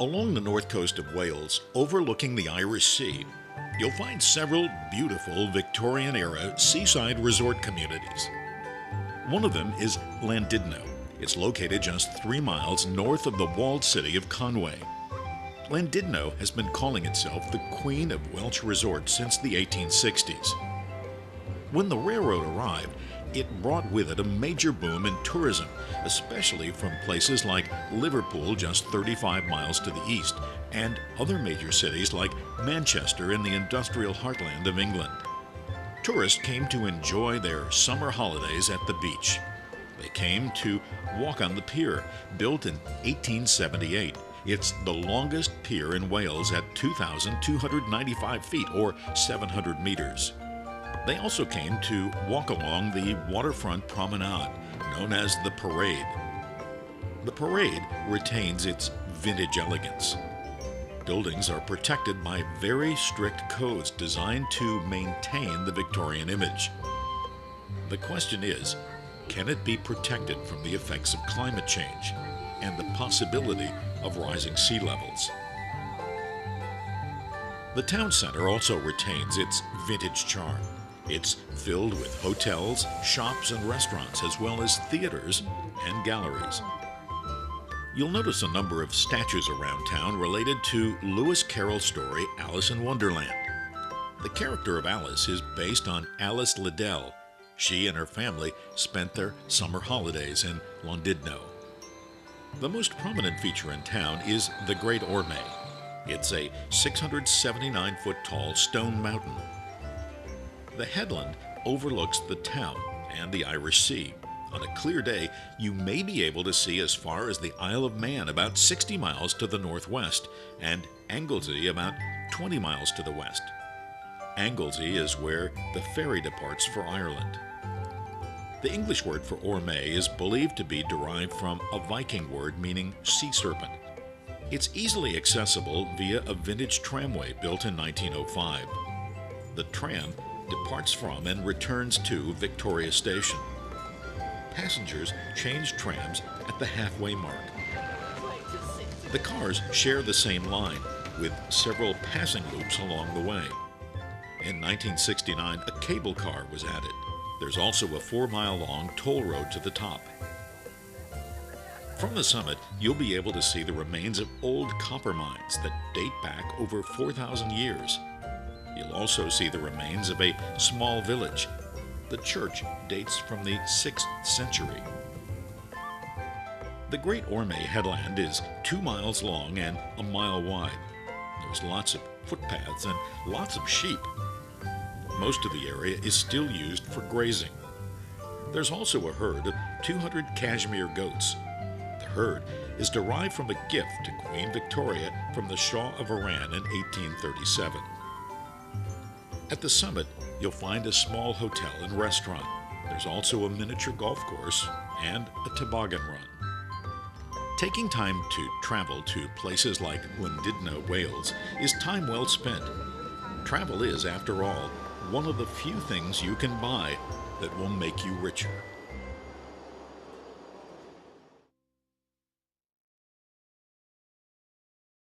Along the north coast of Wales, overlooking the Irish Sea, you'll find several beautiful Victorian-era seaside resort communities. One of them is Landudno. It's located just 3 miles north of the walled city of Conway. Landudno has been calling itself the Queen of Welsh Resorts since the 1860s. When the railroad arrived, it brought with it a major boom in tourism, especially from places like Liverpool, just 35 miles to the east, and other major cities like Manchester in the industrial heartland of England. Tourists came to enjoy their summer holidays at the beach. They came to walk on the pier, built in 1878. It's the longest pier in Wales at 2,295 feet, or 700 meters. They also came to walk along the waterfront promenade, known as the Parade. The Parade retains its vintage elegance. Buildings are protected by very strict codes designed to maintain the Victorian image. The question is, can it be protected from the effects of climate change and the possibility of rising sea levels? The town center also retains its vintage charm. It's filled with hotels, shops, and restaurants, as well as theaters and galleries. You'll notice a number of statues around town related to Lewis Carroll's story Alice in Wonderland. The character of Alice is based on Alice Liddell. She and her family spent their summer holidays in Landudno. The most prominent feature in town is the Great Orme. It's a 679-foot tall stone mountain. The headland overlooks the town and the Irish Sea. On a clear day, you may be able to see as far as the Isle of Man, about 60 miles to the northwest, and Anglesey, about 20 miles to the west. Anglesey is where the ferry departs for Ireland. The English word for Orme is believed to be derived from a Viking word meaning sea serpent. It's easily accessible via a vintage tramway built in 1905. The tram departs from and returns to Victoria Station. Passengers change trams at the halfway mark. The cars share the same line, with several passing loops along the way. In 1969, a cable car was added. There's also a 4-mile-long toll road to the top. From the summit, you'll be able to see the remains of old copper mines that date back over 4,000 years. You'll also see the remains of a small village. The church dates from the 6th century. The Great Orme headland is 2 miles long and a mile wide. There's lots of footpaths and lots of sheep. Most of the area is still used for grazing. There's also a herd of 200 cashmere goats. The herd is derived from a gift to Queen Victoria from the Shah of Iran in 1837. At the summit, you'll find a small hotel and restaurant. There's also a miniature golf course and a toboggan run. Taking time to travel to places like Landudno, Wales, is time well spent. Travel is, after all, one of the few things you can buy that will make you richer.